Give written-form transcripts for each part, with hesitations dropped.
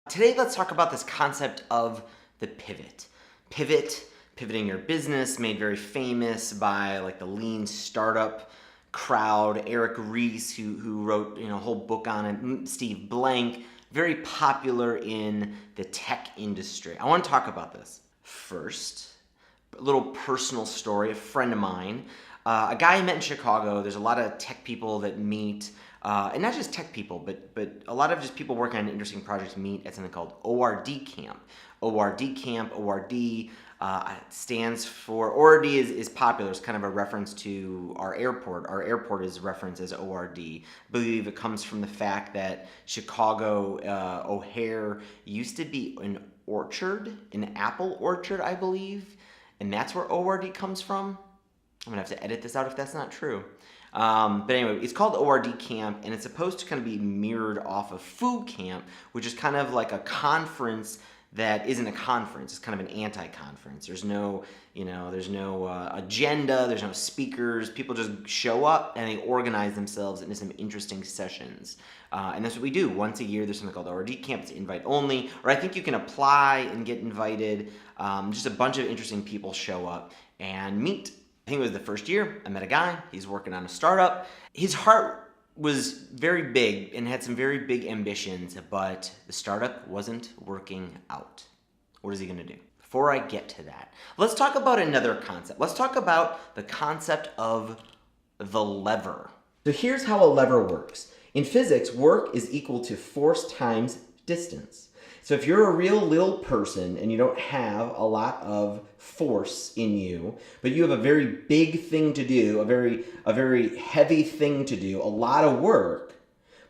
Today, let's talk about this concept of the pivot. Pivoting your business, made very famous by like the lean startup crowd. Eric Ries, who wrote a whole book on it. Steve Blank, very popular in the tech industry. I want to talk about this. First, a little personal story. A friend of mine, a guy I met in Chicago. There's a lot of tech people that meet. And not just tech people, but a lot of just people working on interesting projects meet at something called ORD Camp. ORD stands for, ORD is popular. It's kind of a reference to our airport. Our airport is referenced as ORD. I believe it comes from the fact that Chicago O'Hare used to be an apple orchard, I believe. And that's where ORD comes from. I'm gonna have to edit this out if that's not true. But anyway, it's called ORD Camp, and it's supposed to kind of be mirrored off of Food Camp, which is kind of like a conference that isn't a conference. It's kind of an anti-conference. There's no agenda. There's no speakers. People just show up and they organize themselves into some interesting sessions. And that's what we do. Once a year, there's something called ORD Camp. It's invite only, or I think you can apply and get invited. Just a bunch of interesting people show up and meet. I think it was the first year. I met a guy. He's working on a startup. His heart was very big and had some very big ambitions, but the startup wasn't working out. What is he going to do? Before I get to that, let's talk about another concept. Let's talk about the concept of the lever. So here's how a lever works. In physics, work is equal to force times distance. So if you're a real little person and you don't have a lot of force in you, but you have a very big thing to do, a very heavy thing to do, a lot of work,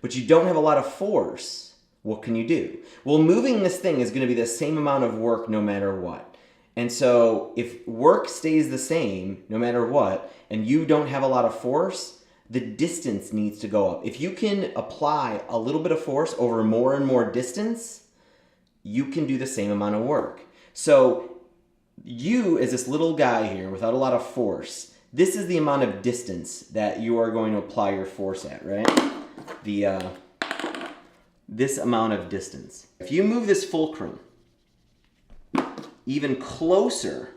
but you don't have a lot of force, what can you do? Well, moving this thing is going to be the same amount of work no matter what. And so if work stays the same no matter what, and you don't have a lot of force, the distance needs to go up. If you can apply a little bit of force over more and more distance, you can do the same amount of work. So you, as this little guy here without a lot of force, this is the amount of distance that you are going to apply your force at, right? This amount of distance. If you move this fulcrum even closer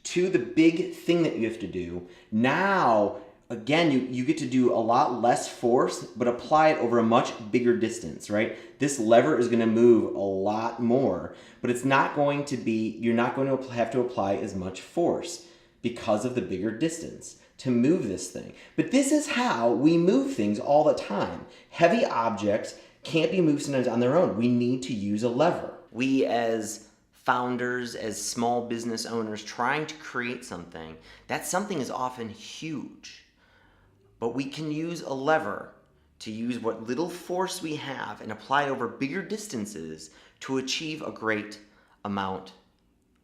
to the big thing that you have to do, now again, you get to do a lot less force, but apply it over a much bigger distance, right? This lever is going to move a lot more, but it's not going to be, you're not going to have to apply as much force because of the bigger distance to move this thing. But this is how we move things all the time. Heavy objects can't be moved sometimes on their own. We need to use a lever. We as founders, as small business owners trying to create something, that something is often huge. But we can use a lever to use what little force we have and apply it over bigger distances to achieve a great amount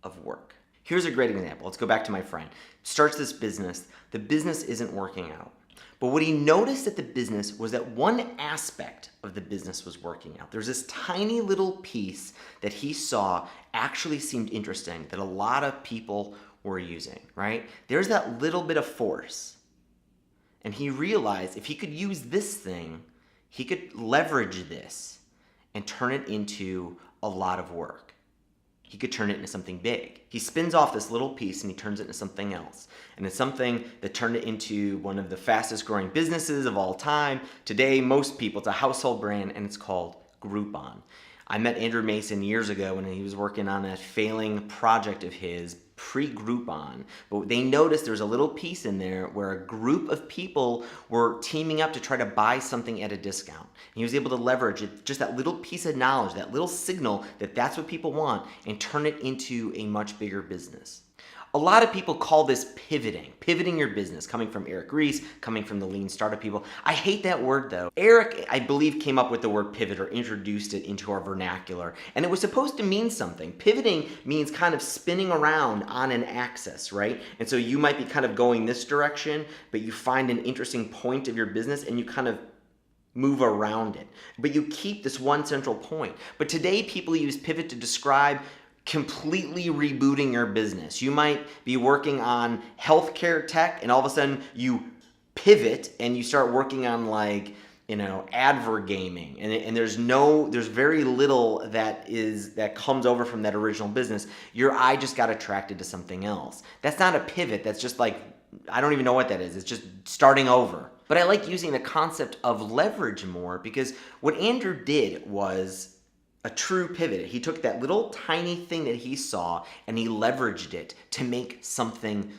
of work. Here's a great example. Let's go back to my friend. Starts this business. The business isn't working out. But what he noticed at the business was that one aspect of the business was working out. There's this tiny little piece that he saw actually seemed interesting that a lot of people were using, right? There's that little bit of force. And he realized if he could use this thing, he could leverage this and turn it into a lot of work. He could turn it into something big. He spins off this little piece and he turns it into something else. And it's something that turned it into one of the fastest growing businesses of all time. Today, most people, it's a household brand and it's called Groupon. I met Andrew Mason years ago when he was working on a failing project of his pre-Groupon, but they noticed there's a little piece in there where a group of people were teaming up to try to buy something at a discount. And he was able to leverage it, just that little piece of knowledge, that little signal that that's what people want, and turn it into a much bigger business. A lot of people call this pivoting your business, coming from Eric Ries, coming from the lean startup people. I hate that word though. Eric, I believe, came up with the word pivot or introduced it into our vernacular, and it was supposed to mean something. Pivoting means kind of spinning around on an axis, right? And so you might be kind of going this direction, but you find an interesting point of your business and you kind of move around it. But you keep this one central point. But today people use pivot to describe completely rebooting your business. You might be working on healthcare tech and all of a sudden you pivot and you start working on like advergaming, and there's very little that comes over from that original business. Your eye just got attracted to something else. That's not a pivot. That's just like, I don't even know what that is. It's just starting over. But I like using the concept of leverage more, because what Andrew did was a true pivot. He took that little tiny thing that he saw and he leveraged it to make something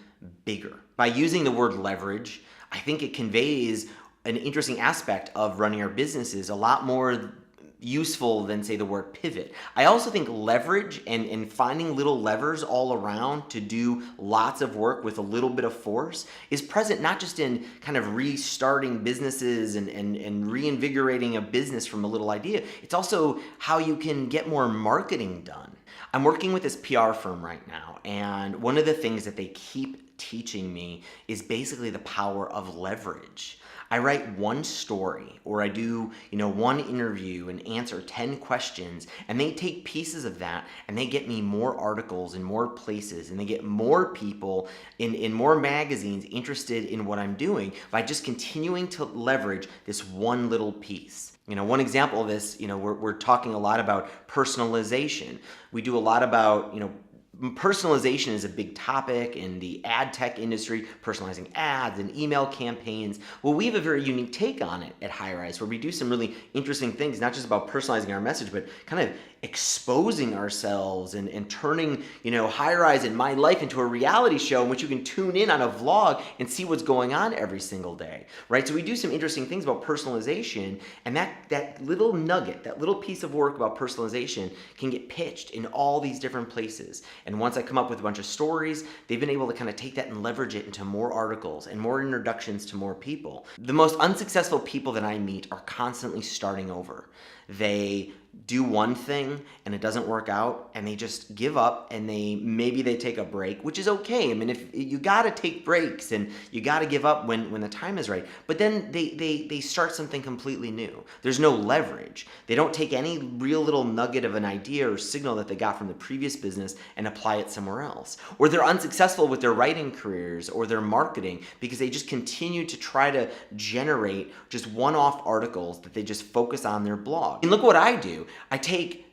bigger. By using the word leverage, I think it conveys an interesting aspect of running our businesses, a lot more useful than, say, the word pivot. I also think leverage and finding little levers all around to do lots of work with a little bit of force is present not just in kind of restarting businesses and reinvigorating a business from a little idea. It's also how you can get more marketing done. I'm working with this PR firm right now, and one of the things that they keep teaching me is basically the power of leverage. I write one story, or I do, one interview and answer 10 questions, and they take pieces of that and they get me more articles in more places, and they get more people in more magazines interested in what I'm doing by just continuing to leverage this one little piece. One example of this, we're talking a lot about personalization. We do a lot about, personalization is a big topic in the ad tech industry, personalizing ads and email campaigns. Well, we have a very unique take on it at Highrise, where we do some really interesting things, not just about personalizing our message, but kind of exposing ourselves and turning, Highrise and my life into a reality show in which you can tune in on a vlog and see what's going on every single day, right? So we do some interesting things about personalization, and that little nugget, that little piece of work about personalization can get pitched in all these different places. And once I come up with a bunch of stories, they've been able to kind of take that and leverage it into more articles and more introductions to more people. The most unsuccessful people that I meet are constantly starting over. They do one thing and it doesn't work out, and they just give up, and maybe they take a break, which is okay. I mean, if you got to take breaks and you got to give up when the time is right, but then they start something completely new. There's no leverage. They don't take any real little nugget of an idea or signal that they got from the previous business and apply it somewhere else. Or they're unsuccessful with their writing careers or their marketing because they just continue to try to generate just one-off articles that they just focus on their blog. And look what I do. I take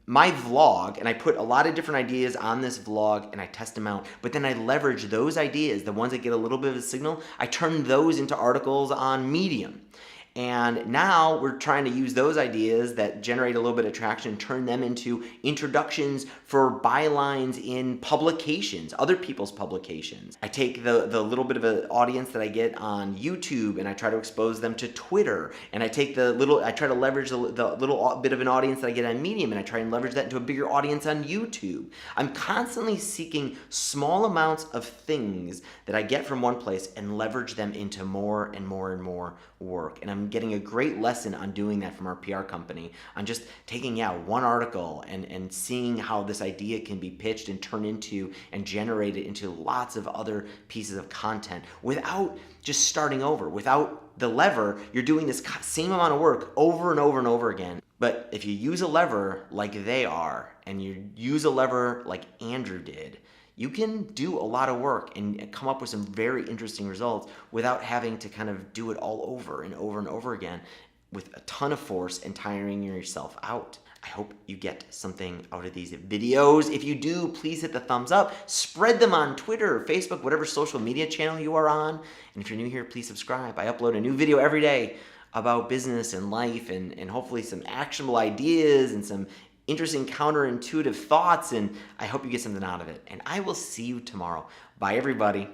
my vlog and I put a lot of different ideas on this vlog and I test them out, but then I leverage those ideas, the ones that get a little bit of a signal, I turn those into articles on Medium. And now we're trying to use those ideas that generate a little bit of traction and turn them into introductions for bylines in publications, other people's publications. I take the little bit of an audience that I get on YouTube and I try to expose them to Twitter. And I take I try to leverage the little bit of an audience that I get on Medium, and I try and leverage that into a bigger audience on YouTube. I'm constantly seeking small amounts of things that I get from one place and leverage them into more and more and more work. And I'm getting a great lesson on doing that from our PR company, on just taking one article and seeing how this idea can be pitched and turned into and generated into lots of other pieces of content without just starting over. Without the lever, you're doing this same amount of work over and over and over again. But if you use a lever like they are, and you use a lever like Andrew did, you can do a lot of work and come up with some very interesting results without having to kind of do it all over and over and over again with a ton of force and tiring yourself out. I hope you get something out of these videos. If you do, please hit the thumbs up. Spread them on Twitter or Facebook, whatever social media channel you are on. And if you're new here, please subscribe. I upload a new video every day about business and life and hopefully some actionable ideas and some interesting counterintuitive thoughts, and I hope you get something out of it. And I will see you tomorrow. Bye, everybody.